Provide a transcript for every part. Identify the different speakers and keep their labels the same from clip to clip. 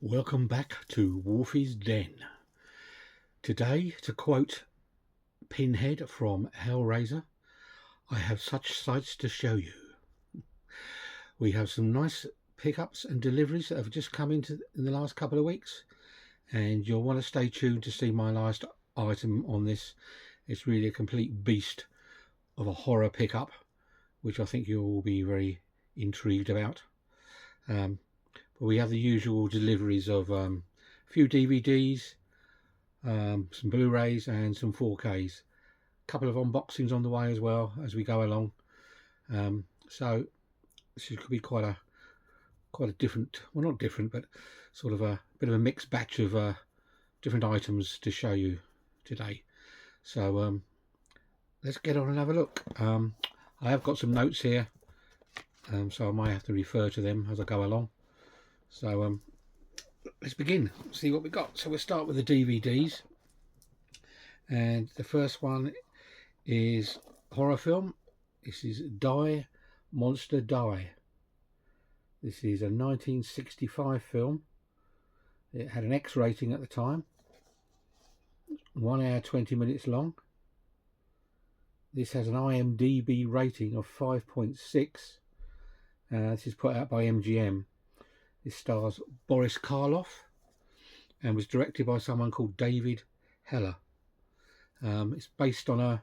Speaker 1: Welcome back to Wolfie's Den. Today, to quote Pinhead from Hellraiser, I have such sights to show you. We have some nice pickups and deliveries that have just come in the last couple of weeks, and you'll want to stay tuned to see my last item on this. It's really a complete beast of a horror pickup, which I think you'll all be very intrigued about. But we have the usual deliveries of a few DVDs, some Blu-rays and some 4Ks. A couple of unboxings on the way as well as we go along. So this could be quite a different, well, not different, but sort of a bit of a mixed batch of different items to show you today. So let's get on and have a look. I have got some notes here, so I might have to refer to them as I go along. So let's begin, see what we got. So we'll start with the DVDs, and the first one is horror film. This is Die Monster Die. This is a 1965 film. It had an X rating at the time, 1 hour 20 minutes long. This has an IMDb rating of 5.6. This is put out by MGM. This stars Boris Karloff and was directed by someone called David Heller. It's based on a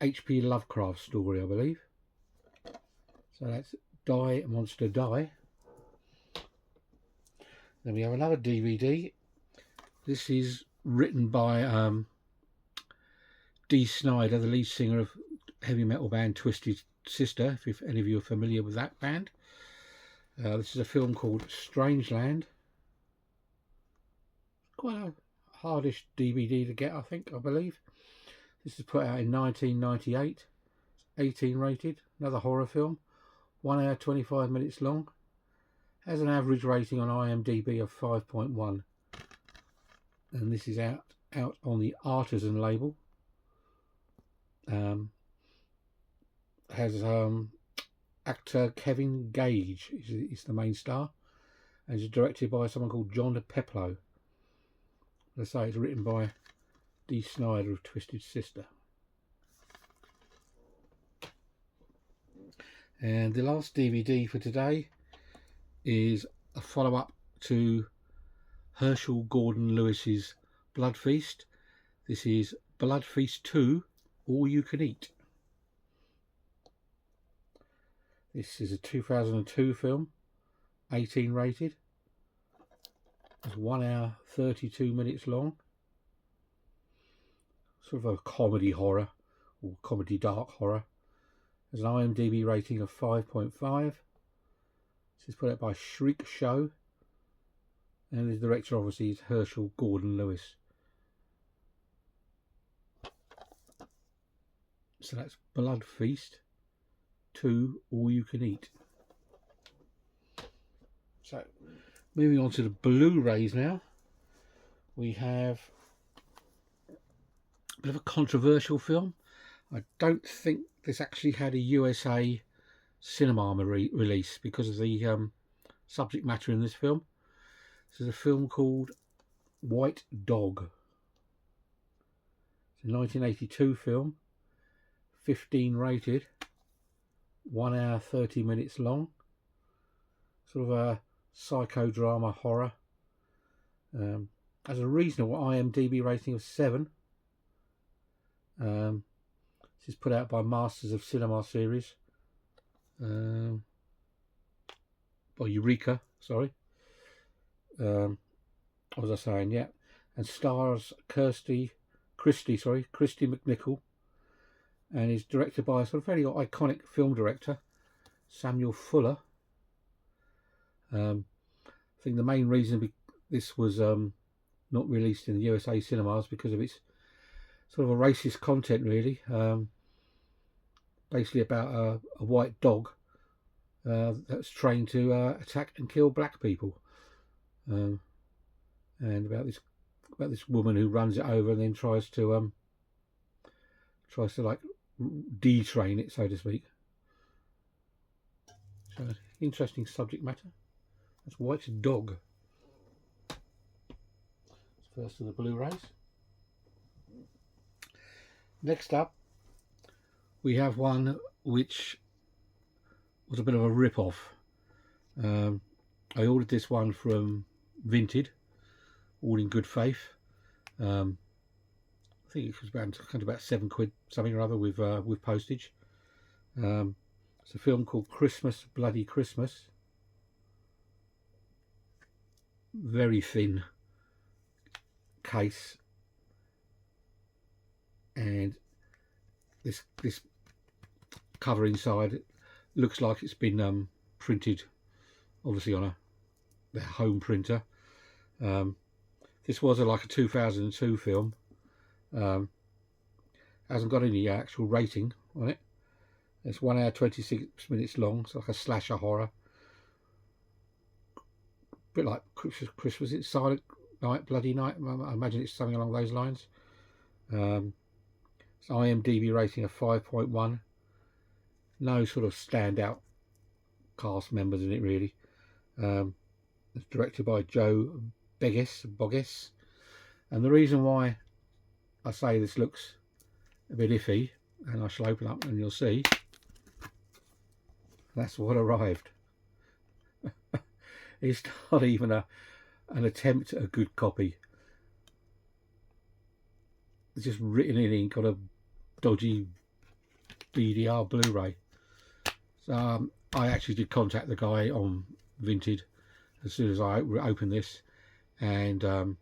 Speaker 1: H.P. Lovecraft story, I believe. So that's Die Monster Die. Then we have another DVD. This is written by Dee Snider, the lead singer of heavy metal band Twisted Sister, if any of you are familiar with that band. This is a film called Strangeland. Quite a hardish DVD to get, I believe. This is put out in 1998. It's 18 rated. Another horror film. 1 hour 25 minutes long. Has an average rating on IMDb of 5.1. And this is out on the Artisan label. Has actor Kevin Gage is the main star, and it's directed by someone called John Peplow. Let's say it's written by Dee Snider of Twisted Sister. And the last DVD for today is a follow-up to Herschel Gordon Lewis's Blood Feast. This is Blood Feast 2, All You Can Eat. This is a 2002 film, 18 rated. It's 1 hour 32 minutes long. Sort of a comedy horror, or comedy dark horror. There's an IMDb rating of 5.5. This is put out by Shriek Show, and the director obviously is Herschel Gordon Lewis. So that's Blood Feast 2, All You Can Eat. So moving on to the Blu-rays now, we have a bit of a controversial film. I don't think this actually had a USA cinema release because of the subject matter in this film. This is a film called White Dog. It's a 1982 film, 15 rated, 1 hour 30 minutes long. Sort of a psychodrama horror. Has a reasonable IMDb rating of 7. This is put out by Masters of Cinema series, by Eureka, sorry. What was I saying? Yeah, and stars Kirsty McNichol, and is directed by a sort of very iconic film director, Samuel Fuller. I think the main reason this was not released in the USA cinemas because of its sort of a racist content, really. Basically about a white dog that's trained to attack and kill black people, and about this woman who runs it over and then tries to like detrain it, so to speak. So interesting subject matter. That's White Dog. First of the Blu-rays. Next up, we have one which was a bit of a rip-off. I ordered this one from Vinted, all in good faith. I think it was about £7 something or other with postage. It's a film called Christmas Bloody Christmas. Very thin case, and this cover inside looks like it's been printed obviously on their home printer. This was like a 2002 film. Hasn't got any actual rating on it. It's 1 hour 26 minutes long. It's like a slasher horror, a bit like Christmas. It's Silent Night, Bloody Night. I imagine it's something along those lines. It's IMDb rating of 5.1. No sort of standout cast members in it really. It's directed by Joe Boggess, and the reason why I say this looks a bit iffy, and I shall open up and you'll see, that's what arrived. It's not even an attempt at a good copy. It's just written in ink on a dodgy BDR Blu-ray. So I actually did contact the guy on Vinted as soon as I opened this, and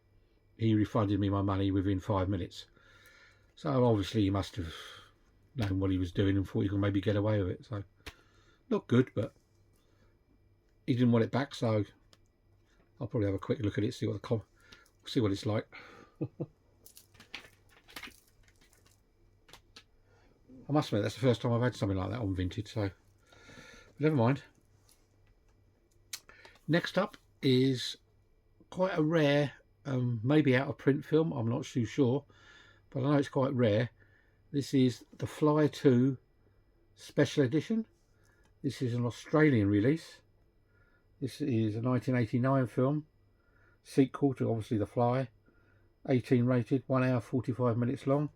Speaker 1: he refunded me my money within 5 minutes. So obviously he must have known what he was doing and thought he could maybe get away with it. So not good, but he didn't want it back, so I'll probably have a quick look at it, see what it's like. I must admit that's the first time I've had something like that on Vinted, so never mind. Next up is quite a rare, maybe out of print film, I'm not too sure, but I know it's quite rare. This is The Fly 2 Special Edition. This is an Australian release. This is a 1989 film, sequel to obviously The Fly, 18 rated, 1 hour 45 minutes long.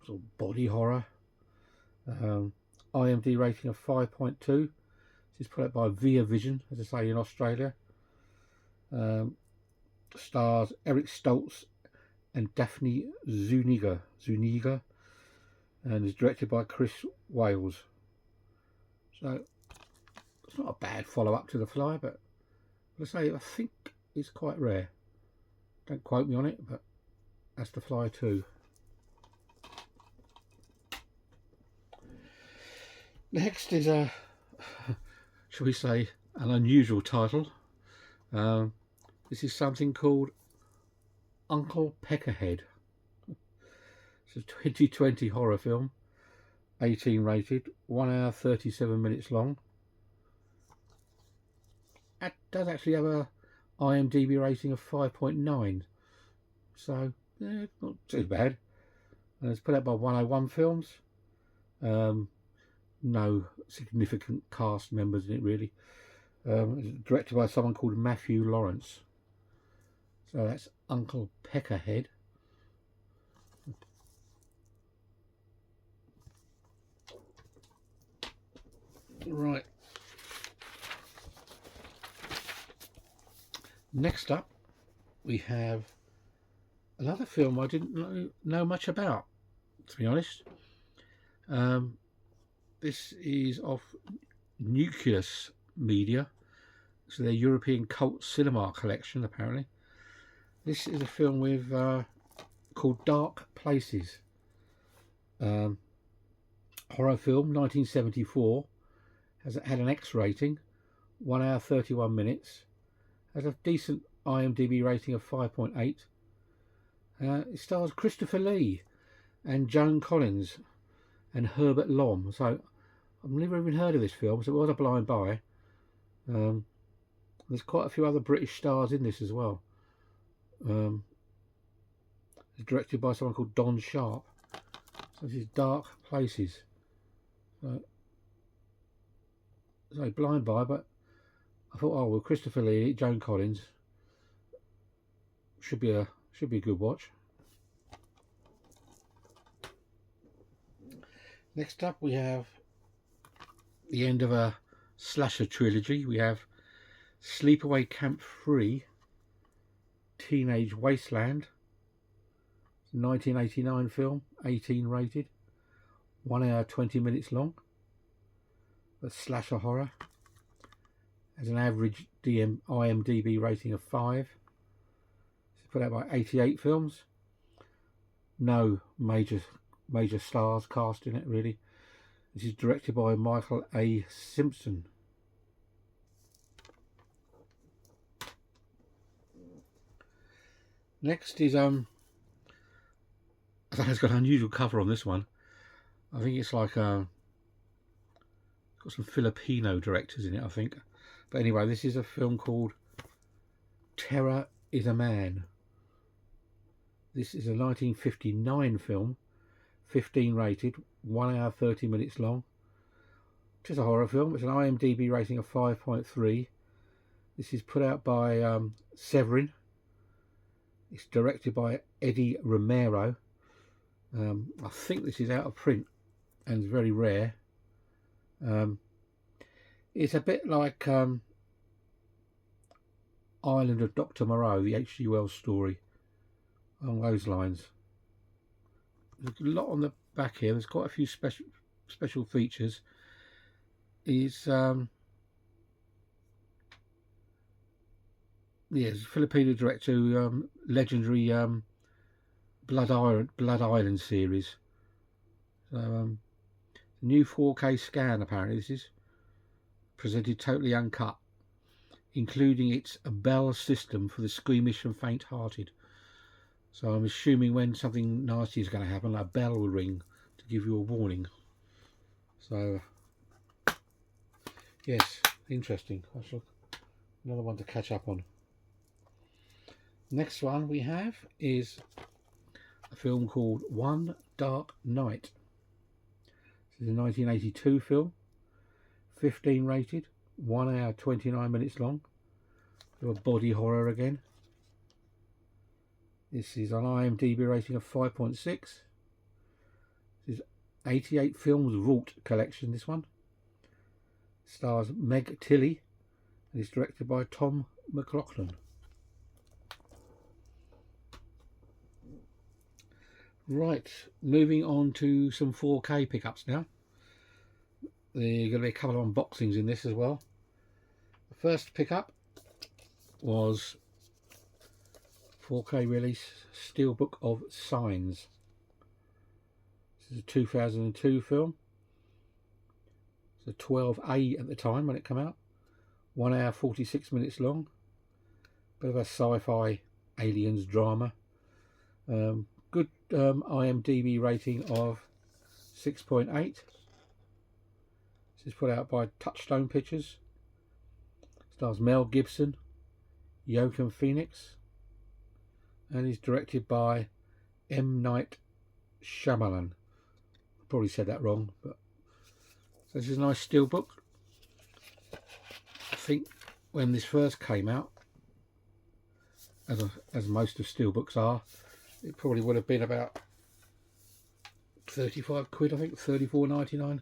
Speaker 1: Sort of body horror. IMDb rating of 5.2. This is put out by Via Vision, as I say, in Australia. Stars Eric Stoltz and Daphne Zuniga, and is directed by Chris Wales. So it's not a bad follow-up to The Fly, but let's say I think it's quite rare. Don't quote me on it, but that's The Fly 2. Next is a, shall we say, an unusual title. This is something called Uncle Peckerhead. It's a 2020 horror film, 18 rated, 1 hour 37 minutes long. It does actually have a IMDb rating of 5.9, so not too bad. And it's put out by 101 Films. No significant cast members in it really. It's directed by someone called Matthew Lawrence. So that's Uncle Peckerhead. Right. Next up, we have another film I didn't know much about, to be honest. This is off Nucleus Media. It's their European cult cinema collection, apparently. This is a film with called Dark Places. Horror film, 1974. Has had an X rating, 1 hour 31 minutes. Has a decent IMDb rating of 5.8. It stars Christopher Lee and Joan Collins and Herbert Lom. So I've never even heard of this film, so it was a blind buy. There's quite a few other British stars in this as well. It's directed by someone called Don Sharp. So this is Dark Places. So blind buy, but I thought, oh well, Christopher Lee, Joan Collins, should be a good watch. Next up, we have the end of a slasher trilogy. We have Sleepaway Camp 3, Teenage Wasteland, 1989 film, 18 rated, 1 hour 20 minutes long. A slasher horror. Has an average IMDb rating of 5. It's put out by 88 Films. No major stars cast in it, really. This is directed by Michael A. Simpson. Next is I think it's got an unusual cover on this one. I think it's like got some Filipino directors in it, I think. But anyway, this is a film called Terror is a Man. This is a 1959 film, 15 rated, 1 hour 30 minutes long. It's a horror film. It's an IMDb rating of 5.3. This is put out by Severin. It's directed by Eddie Romero. I think this is out of print and very rare. It's a bit like Island of Dr. Moreau, the H.G. Wells story, along those lines. There's a lot on the back here. There's quite a few special features. Is yes, Filipino director, legendary Blood Island series. So new 4K scan, apparently. This is presented totally uncut, including its bell system for the squeamish and faint-hearted. So I'm assuming when something nasty is going to happen, a bell will ring to give you a warning. So yes, interesting. Another one to catch up on. Next one we have is a film called One Dark Night. This is a 1982 film, 15 rated, 1 hour 29 minutes long. A body horror again. This is on IMDb rating of 5.6. This is 88 Films Vault collection, this one. Stars Meg Tilly and is directed by Tom McLaughlin. Right, moving on to some 4K pickups now. There are going to be a couple of unboxings in this as well. The first pickup was 4K release Steelbook of Signs. This is a 2002 film. It's a 12A at the time when it came out. 1 hour 46 minutes long. Bit of a sci-fi aliens drama. Good IMDb rating of 6.8. This is put out by Touchstone Pictures. Stars Mel Gibson, Joaquin Phoenix, and is directed by M. Night Shyamalan. I probably said that wrong, but so this is a nice steelbook. I think when this first came out, as most of steelbooks are, it probably would have been about 35 quid, I think, 34.99,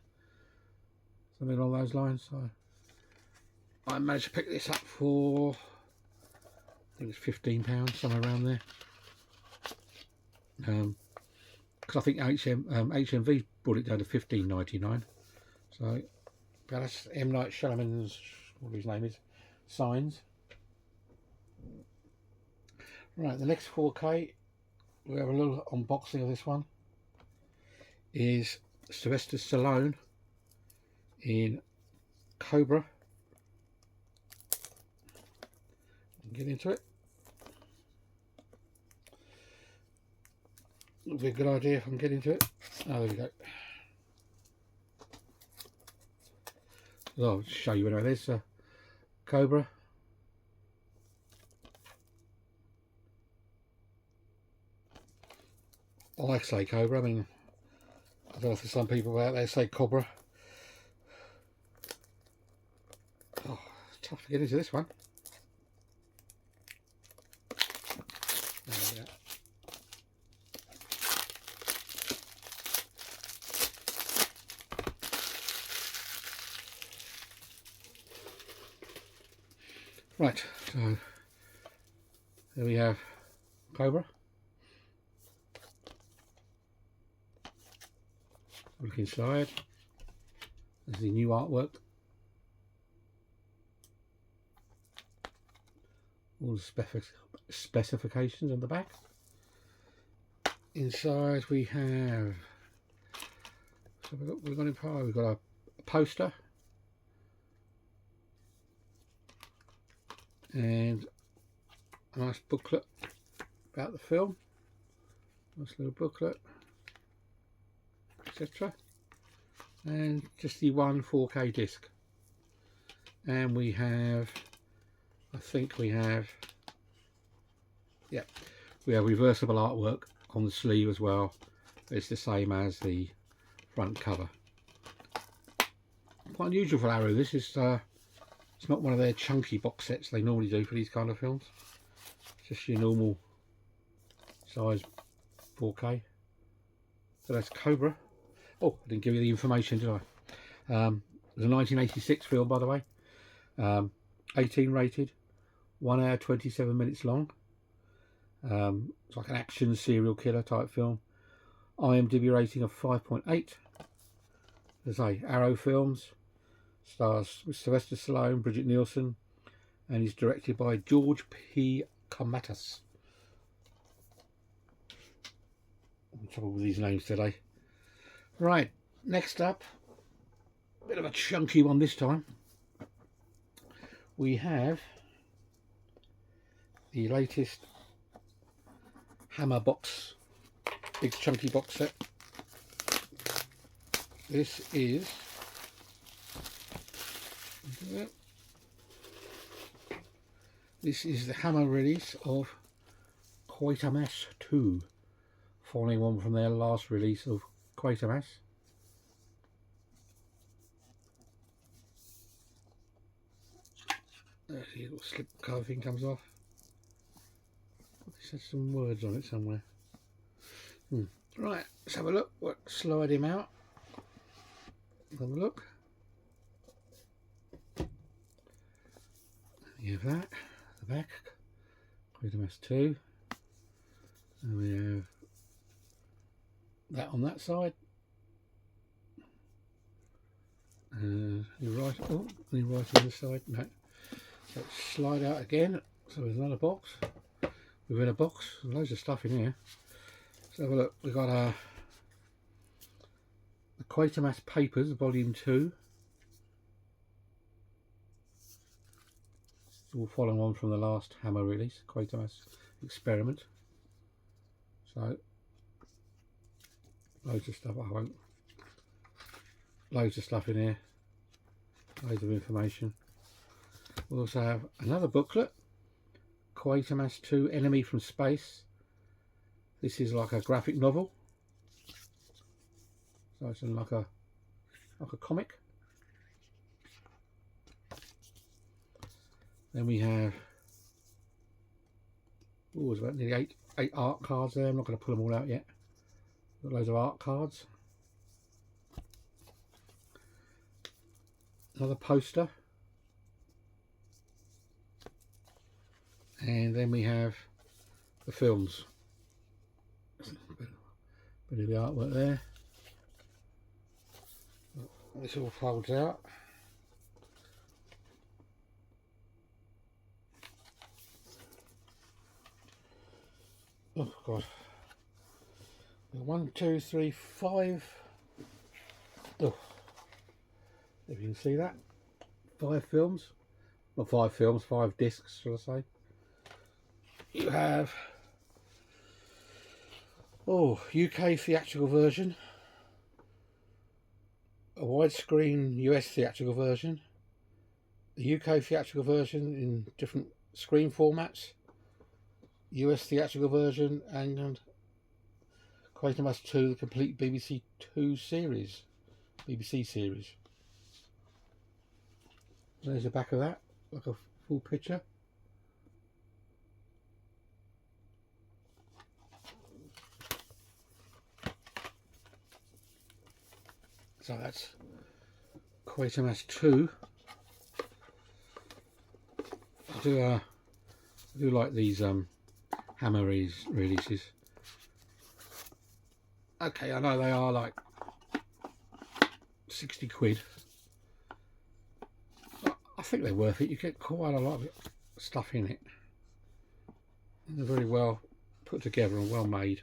Speaker 1: something along those lines. So I managed to pick this up for, I think it's £15, somewhere around there. Because I think HMV brought it down to £15.99. So that's M. Night Shyamalan's, what his name is, Signs. Right, the next 4K, we have a little unboxing of this one. Is Sylvester Stallone in Cobra. Get into it. Would be a good idea if I can get into it. Oh, there we go. So I'll show you anyway. There's Cobra. I like to say Cobra. I mean, I don't know if there's some people out there say Cobra. Oh, it's tough to get into this one. Right, so there we have Cobra. Look inside. There's the new artwork. All the specifications on the back. Inside we have, so we've got a poster and a nice booklet about the film. Nice little booklet, etc. And just the one 4K disc. And we have, I think we have, yeah, we have reversible artwork on the sleeve as well. It's the same as the front cover. Quite unusual for Arrow. This is it's not one of their chunky box sets they normally do for these kind of films. It's just your normal size 4K. So that's Cobra. Oh, I didn't give you the information, did I? It was a 1986 film, by the way. 18 rated, 1 hour 27 minutes long. It's like an action serial killer type film. IMDb rating of 5.8. As I say, Arrow Films. Stars Sylvester Stallone, Bridget Nielsen, and is directed by George P. Kamatas. I'm in trouble with these names today. Right, next up, a bit of a chunky one this time. We have the latest Hammer box, big chunky box set. This is the Hammer release of Quatermass 2, following on from their last release of Quatermass. There's the little slip cover thing comes off. This has some words on it somewhere. Right, let's have a look. We'll slide him out. Have a look. You have that, the back, Quatermass 2, and we have that on that side. You're right. Oh, you're right on this side. No. So slide out again. So there's another box within a box. Loads of stuff in here. So have a look. We've got the Quatermass Papers, Volume 2. All following on from the last Hammer release, Quatermass Experiment. So loads of stuff. I won't. Loads of stuff in here. Loads of information. We also have another booklet, Quatermass 2 Enemy from Space. This is like a graphic novel. So it's like a comic. Then we have, oh, there's about nearly eight art cards there. I'm not going to pull them all out yet. Got loads of art cards. Another poster. And then we have the films. Bit of the artwork there. This all folds out. Oh god. 1, 2, 3, 5. Oh, if you can see that. 5 films. Not 5 films, 5 discs, shall I say. You have UK theatrical version, a widescreen US theatrical version, the UK theatrical version in different screen formats, US theatrical version, and Quatermass 2, the complete BBC 2 series, BBC series. There's the back of that, like a full picture. So that's Quatermass 2. I do like these Hammer releases. Okay, I know they are like 60 quid. But I think they're worth it. You get quite a lot of stuff in it. And they're very well put together and well made.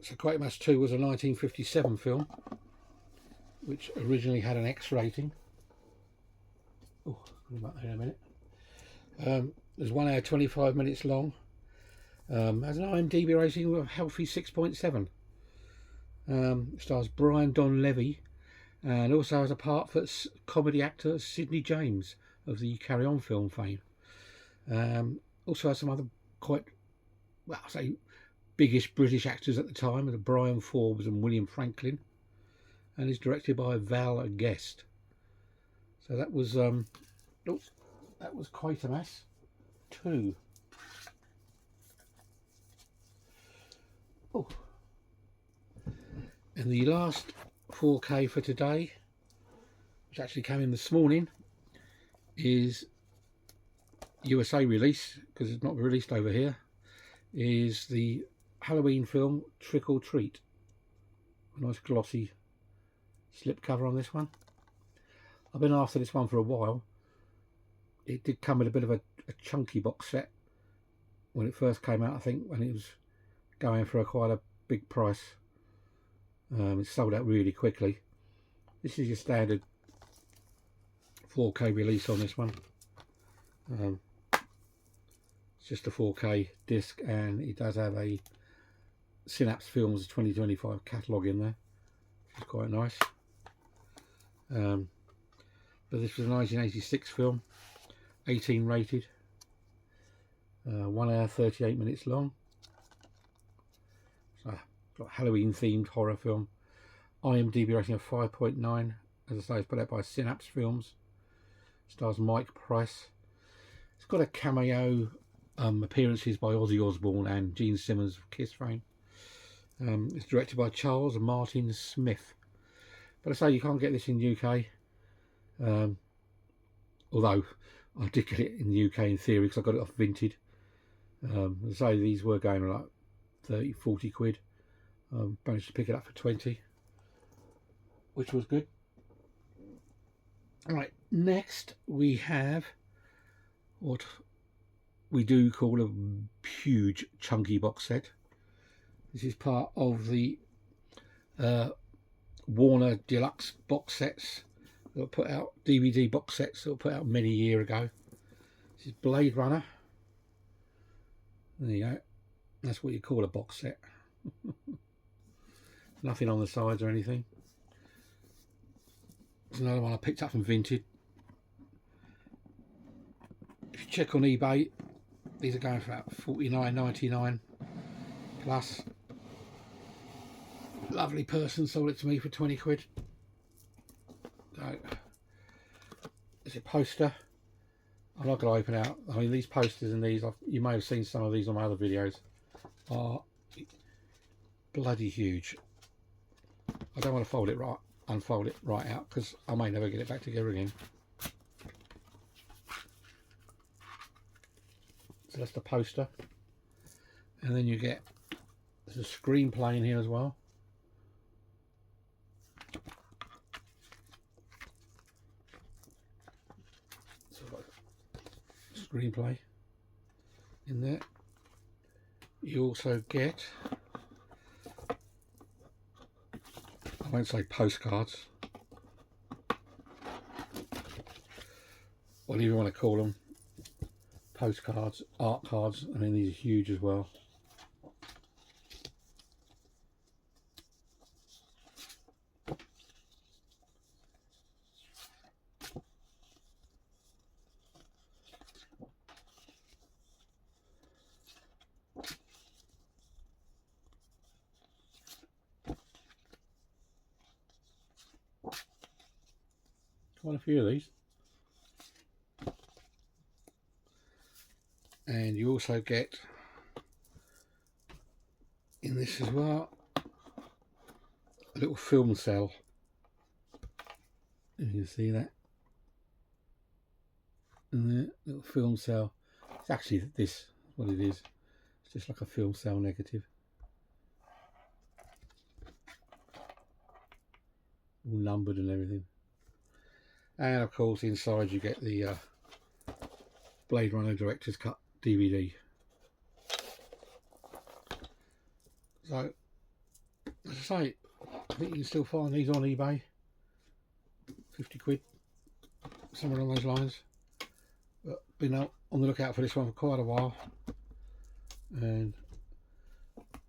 Speaker 1: So Quatermass 2 was a 1957 film, which originally had an X rating. Oh, I'll come back there in a minute. There's 1 hour 25 minutes long. Has an IMDb rating of a healthy 6.7. Stars Brian Donlevy, and also has a part for comedy actor Sidney James of the Carry On film fame. Also has some other quite, well, I'll say, biggish British actors at the time, Brian Forbes and William Franklin, and is directed by Val Guest. So that was Quatermass 2. Oh, and the last 4K for today, which actually came in this morning, is USA release, because it's not released over here, is the Halloween film Trick or Treat. A nice glossy slipcover on this one. I've been after this one for a while. It did come with a bit of a chunky box set when it first came out, I think, when it was going for quite a big price. It sold out really quickly. This is your standard 4K release on this one. It's just a 4K disc, and it does have a Synapse Films 2025 catalogue in there, which is quite nice. But this was a 1986 film, 18 rated, 1 hour 38 minutes long. So, got Halloween themed horror film. IMDb rating of 5.9. As I say, it's put out by Synapse Films. Stars Mike Price. It's got a cameo appearances by Ozzy Osbourne and Gene Simmons of Kiss fame. It's directed by Charles Martin Smith. But I say you can't get this in UK. Although I did get it in the UK in theory because I got it off Vinted. As I say, these were going like 30-40 quid. Managed to pick it up for 20, which was good. Alright, next we have what we do call a huge chunky box set. This is part of the Warner Deluxe box sets that were put out, DVD box sets that were put out many years ago. This is Blade Runner. There you go. That's what you call a box set. Nothing on the sides or anything. There's another one I picked up from Vinted. If you check on eBay, these are going for about $49.99 plus. Lovely person sold it to me for 20 quid. So, there's a poster. I'm not going to open it out. I mean, these posters and these, you may have seen some of these on my other videos, are bloody huge. I don't want to unfold it right out because I may never get it back together again. So that's the poster, and then you get, there's a screenplay in here as well. So I've got a screenplay in there. You also get, I won't say postcards, whatever you want to call them, postcards, art cards. I mean, these are huge as well. Quite a few of these. And you also get in this as well a little film cell. You can see that. And the little film cell. It's actually this, what it is. It's just like a film cell negative. All numbered and everything. And of course inside you get the Blade Runner Director's Cut DVD. So, as I say, I think you can still find these on eBay. 50 quid, somewhere along those lines. But been out on the lookout for this one for quite a while. And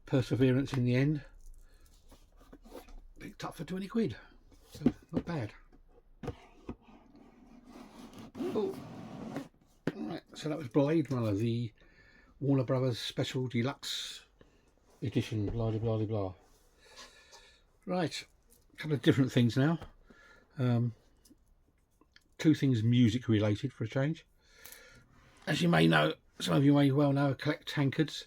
Speaker 1: perseverance in the end. Picked up for 20 quid. So, not bad. Oh, right, so that was Blade Runner, the Warner Brothers Special Deluxe Edition, blah blah blah blah. Right, a couple of different things now. Two things music related for a change. As you may know, some of you may well know, I collect tankards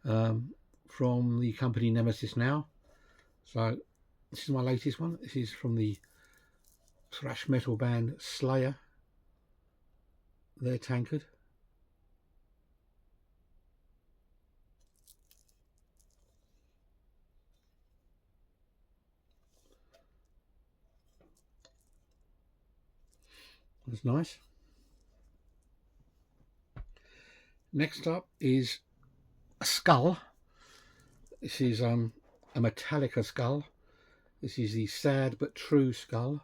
Speaker 1: from the company Nemesis Now. So this is my latest one. This is from the thrash metal band Slayer. Their tankard. That's nice. Next up is a skull. This is a Metallica skull. This is the Sad But True skull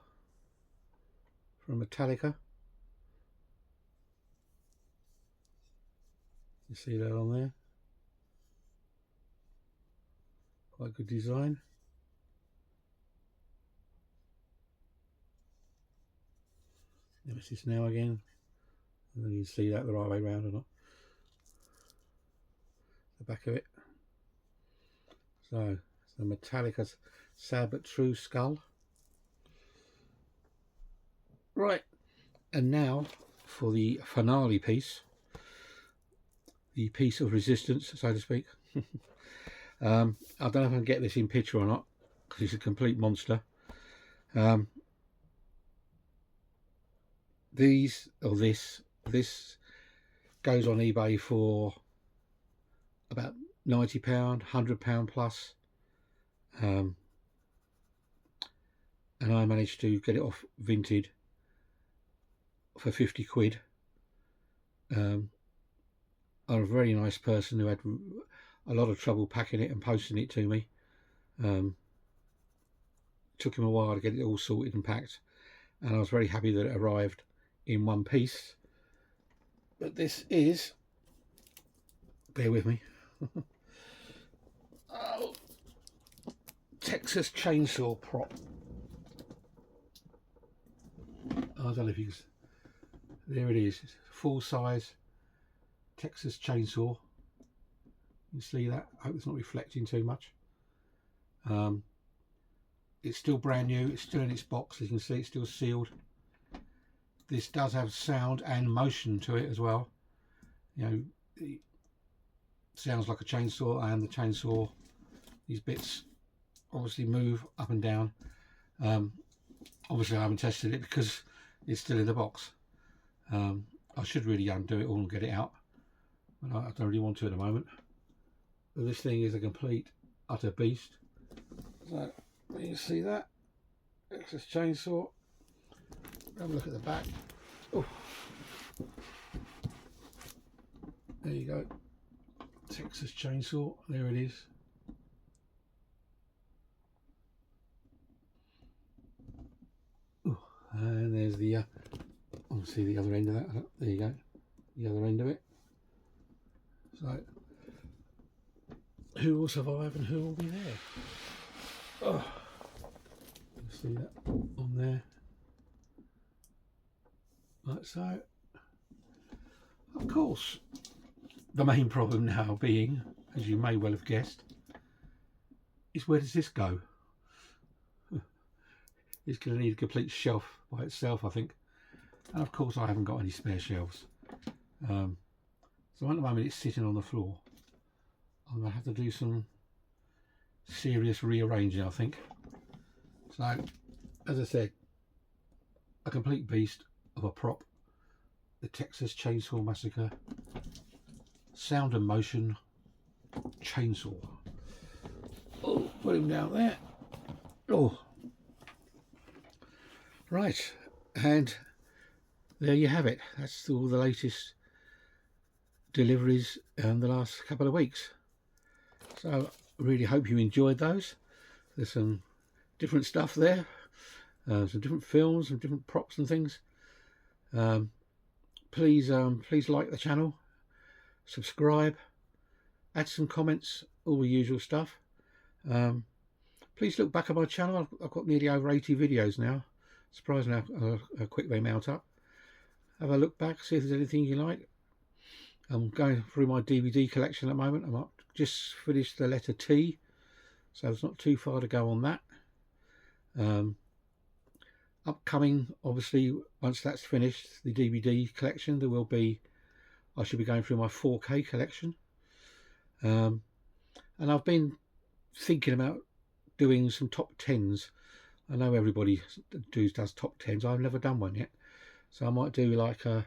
Speaker 1: from Metallica. You see that on there? Quite good design. Nemesis Now again. And then you can see that the right way round or not. The back of it. So, it's the Metallica's Sad But True skull. Right, and now for the finale piece. The piece of resistance, so to speak. I don't know if I can get this in picture or not, because it's a complete monster. This goes on eBay for about £90, £100 plus, and I managed to get it off Vinted for 50 quid. I'm a very nice person who had a lot of trouble packing it and posting it to me. Took him a while to get it all sorted and packed, and I was very happy that it arrived in one piece. But this is, bear with me, oh, Texas Chainsaw prop. I don't know if you can, there it is, it's full size Texas Chainsaw. You see that? I hope it's not reflecting too much. It's still brand new, it's still in its box, as you can see it's still sealed. This does have sound and motion to it as well. You know, it sounds like a chainsaw, and the chainsaw, these bits obviously move up and down. Obviously I haven't tested it because it's still in the box. I should really undo it all and get it out, but I don't really want to at the moment. But this thing is a complete utter beast. So you can see that Texas Chainsaw. Have a look at the back. Oh, there you go, Texas Chainsaw. There it is. Oh, and there's the obviously the other end of that. There you go, the other end of it. So who will survive and who will be there? Oh, you see that on there, like so. Of course, the main problem now being, as you may well have guessed, is where does this go? It's going to need a complete shelf by itself, I think. And of course I haven't got any spare shelves. So at the moment it's sitting on the floor. I'm going to have to do some serious rearranging, I think. So, as I said, a complete beast of a prop. the Texas Chainsaw Massacre Sound and Motion Chainsaw. Oh, put him down there. Oh, right, and there you have it. That's all the latest deliveries in the last couple of weeks. So I really hope you enjoyed those. There's some different stuff there, some different films, some different props and things. Please like the channel, subscribe, add some comments, all the usual stuff. Please look back at my channel. I've got nearly over 80 videos now. Surprising how quick they mount up. Have a look back, see if there's anything you like. I'm going through my DVD collection at the moment. I'm just finished the letter T, so it's not too far to go on that. Upcoming, obviously, once that's finished, the DVD collection, there will be, I should be going through my 4K collection. And I've been thinking about doing some top 10s. I know everybody does top 10s. I've never done one yet, so I might do like a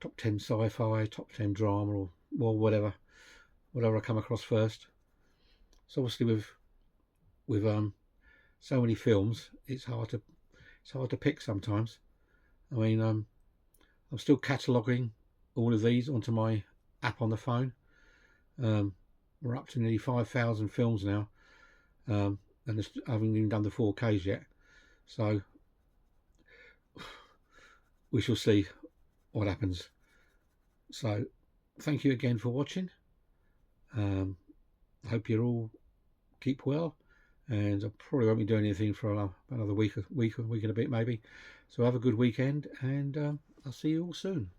Speaker 1: top 10 sci-fi, top 10 drama, or whatever I come across first. So obviously with so many films, it's hard to pick sometimes. I mean, I'm still cataloguing all of these onto my app on the phone. We're up to nearly 5,000 films now, and I haven't even done the 4Ks yet. So we shall see what happens. So thank you again for watching. I hope you all keep well, and I probably won't be doing anything for another week and a bit maybe. So have a good weekend, and I'll see you all soon.